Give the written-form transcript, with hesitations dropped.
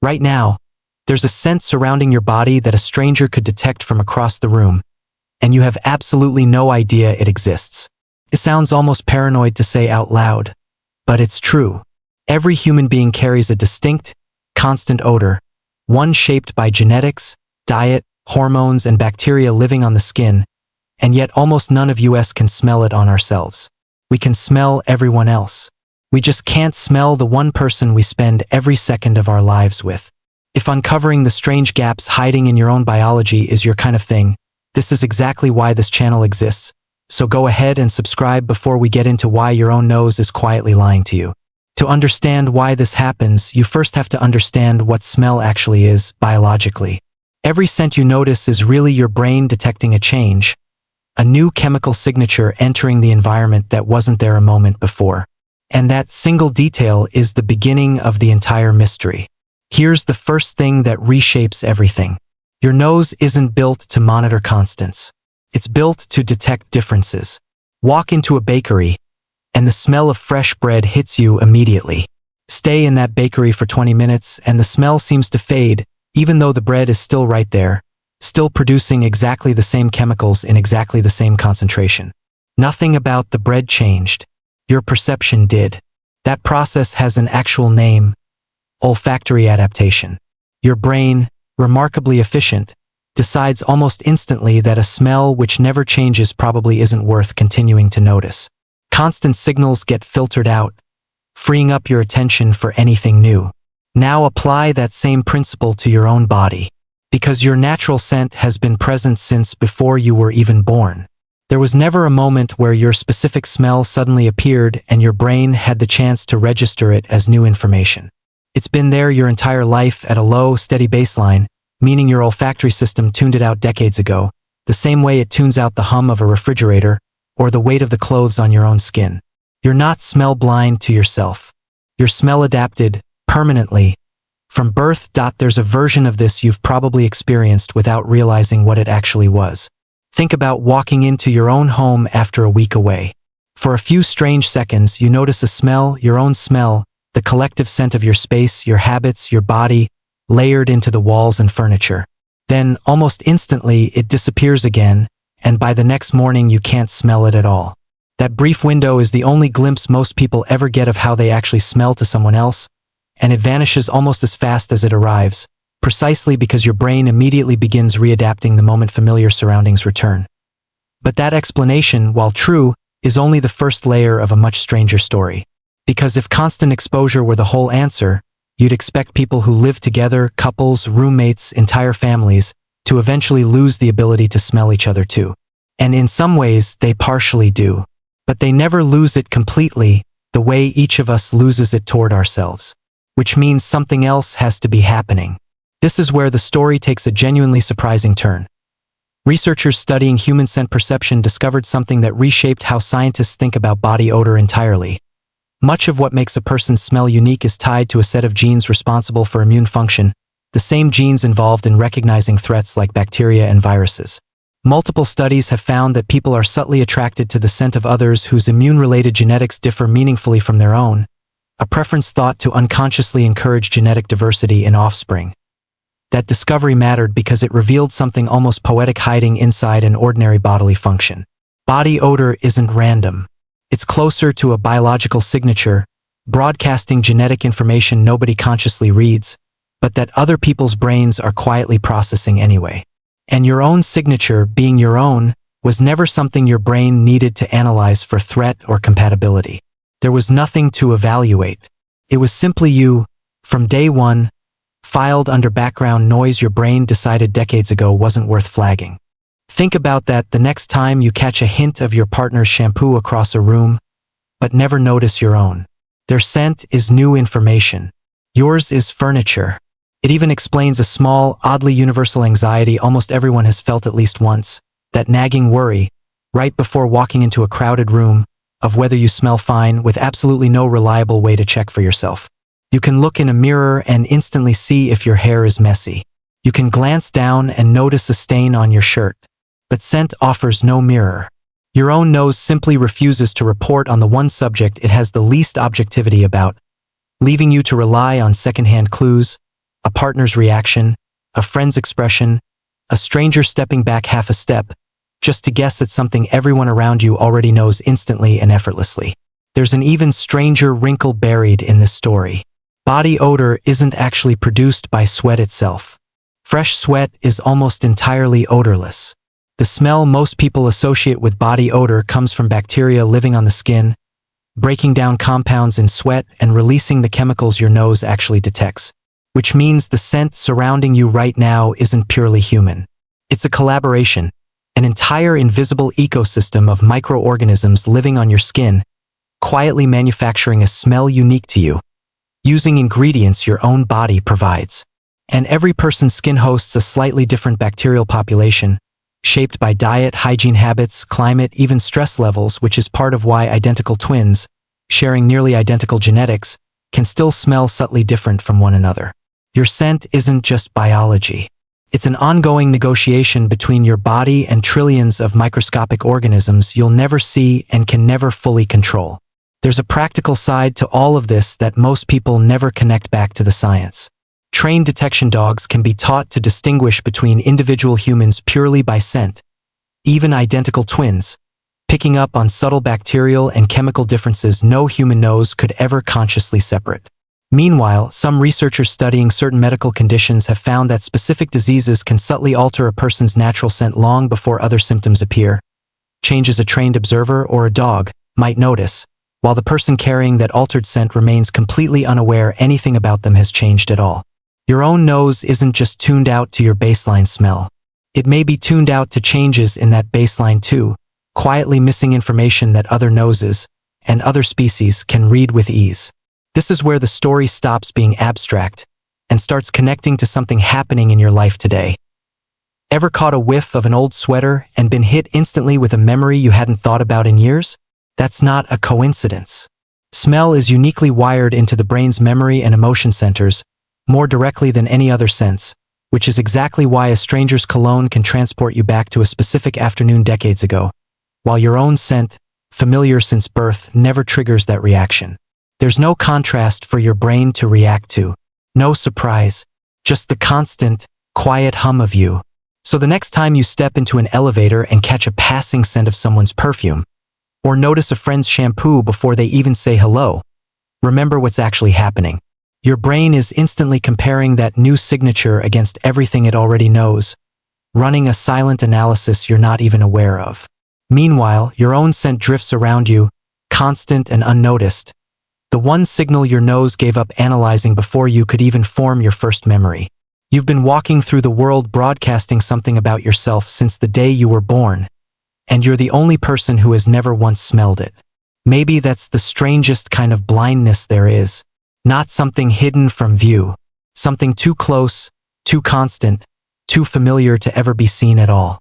Right now, there's a scent surrounding your body that a stranger could detect from across the room, and you have absolutely no idea it exists. It sounds almost paranoid to say out loud, but it's true. Every human being carries a distinct, constant odor, one shaped by genetics, diet, hormones, and bacteria living on the skin, and yet almost none of us can smell it on ourselves. We can smell everyone else. We just can't smell the one person we spend every second of our lives with. If uncovering the strange gaps hiding in your own biology is your kind of thing, this is exactly why this channel exists. So go ahead and subscribe before we get into why your own nose is quietly lying to you. To understand why this happens, you first have to understand what smell actually is, biologically. Every scent you notice is really your brain detecting a change, a new chemical signature entering the environment that wasn't there a moment before. And that single detail is the beginning of the entire mystery. Here's the first thing that reshapes everything. Your nose isn't built to monitor constants. It's built to detect differences. Walk into a bakery, and the smell of fresh bread hits you immediately. Stay in that bakery for 20 minutes, and the smell seems to fade, even though the bread is still right there, still producing exactly the same chemicals in exactly the same concentration. Nothing about the bread changed. Your perception did. That process has an actual name: olfactory adaptation. Your brain, remarkably efficient, decides almost instantly that a smell which never changes probably isn't worth continuing to notice. Constant signals get filtered out, freeing up your attention for anything new. Now apply that same principle to your own body. Because your natural scent has been present since before you were even born. There was never a moment where your specific smell suddenly appeared and your brain had the chance to register it as new information. It's been there your entire life at a low, steady baseline, meaning your olfactory system tuned it out decades ago, the same way it tunes out the hum of a refrigerator or the weight of the clothes on your own skin. You're not smell blind to yourself. You're smell adapted, permanently. From birth. There's a version of this you've probably experienced without realizing what it actually was. Think about walking into your own home after a week away. For a few strange seconds, you notice a smell, your own smell, the collective scent of your space, your habits, your body, layered into the walls and furniture. Then, almost instantly, it disappears again, and by the next morning you can't smell it at all. That brief window is the only glimpse most people ever get of how they actually smell to someone else, and it vanishes almost as fast as it arrives, precisely because your brain immediately begins readapting the moment familiar surroundings return. But that explanation, while true, is only the first layer of a much stranger story. Because if constant exposure were the whole answer, you'd expect people who live together, couples, roommates, entire families, to eventually lose the ability to smell each other too. And in some ways, they partially do. But they never lose it completely, the way each of us loses it toward ourselves. Which means something else has to be happening. This is where the story takes a genuinely surprising turn. Researchers studying human scent perception discovered something that reshaped how scientists think about body odor entirely. Much of what makes a person's smell unique is tied to a set of genes responsible for immune function, the same genes involved in recognizing threats like bacteria and viruses. Multiple studies have found that people are subtly attracted to the scent of others whose immune-related genetics differ meaningfully from their own, a preference thought to unconsciously encourage genetic diversity in offspring. That discovery mattered because it revealed something almost poetic hiding inside an ordinary bodily function. Body odor isn't random. It's closer to a biological signature, broadcasting genetic information nobody consciously reads, but that other people's brains are quietly processing anyway. And your own signature, being your own, was never something your brain needed to analyze for threat or compatibility. There was nothing to evaluate. It was simply you, from day one, filed under background noise your brain decided decades ago wasn't worth flagging. Think about that the next time you catch a hint of your partner's shampoo across a room, but never notice your own. Their scent is new information. Yours is furniture. It even explains a small, oddly universal anxiety almost everyone has felt at least once, that nagging worry, right before walking into a crowded room, of whether you smell fine with absolutely no reliable way to check for yourself. You can look in a mirror and instantly see if your hair is messy. You can glance down and notice a stain on your shirt. But scent offers no mirror. Your own nose simply refuses to report on the one subject it has the least objectivity about, leaving you to rely on secondhand clues, a partner's reaction, a friend's expression, a stranger stepping back half a step, just to guess at something everyone around you already knows instantly and effortlessly. There's an even stranger wrinkle buried in this story. Body odor isn't actually produced by sweat itself. Fresh sweat is almost entirely odorless. The smell most people associate with body odor comes from bacteria living on the skin, breaking down compounds in sweat and releasing the chemicals your nose actually detects, which means the scent surrounding you right now isn't purely human. It's a collaboration, an entire invisible ecosystem of microorganisms living on your skin, quietly manufacturing a smell unique to you, using ingredients your own body provides. And every person's skin hosts a slightly different bacterial population, shaped by diet, hygiene habits, climate, even stress levels, which is part of why identical twins, sharing nearly identical genetics, can still smell subtly different from one another. Your scent isn't just biology. It's an ongoing negotiation between your body and trillions of microscopic organisms you'll never see and can never fully control. There's a practical side to all of this that most people never connect back to the science. Trained detection dogs can be taught to distinguish between individual humans purely by scent, even identical twins, picking up on subtle bacterial and chemical differences no human nose could ever consciously separate. Meanwhile, some researchers studying certain medical conditions have found that specific diseases can subtly alter a person's natural scent long before other symptoms appear, changes a trained observer or a dog might notice, while the person carrying that altered scent remains completely unaware anything about them has changed at all. Your own nose isn't just tuned out to your baseline smell. It may be tuned out to changes in that baseline too, quietly missing information that other noses and other species can read with ease. This is where the story stops being abstract and starts connecting to something happening in your life today. Ever caught a whiff of an old sweater and been hit instantly with a memory you hadn't thought about in years? That's not a coincidence. Smell is uniquely wired into the brain's memory and emotion centers, more directly than any other sense, which is exactly why a stranger's cologne can transport you back to a specific afternoon decades ago, while your own scent, familiar since birth, never triggers that reaction. There's no contrast for your brain to react to, no surprise, just the constant, quiet hum of you. So the next time you step into an elevator and catch a passing scent of someone's perfume, or notice a friend's shampoo before they even say hello, remember what's actually happening. Your brain is instantly comparing that new signature against everything it already knows, running a silent analysis you're not even aware of. Meanwhile, your own scent drifts around you, constant and unnoticed, the one signal your nose gave up analyzing before you could even form your first memory. You've been walking through the world broadcasting something about yourself since the day you were born, and you're the only person who has never once smelled it. Maybe that's the strangest kind of blindness there is. Not something hidden from view, something too close, too constant, too familiar to ever be seen at all.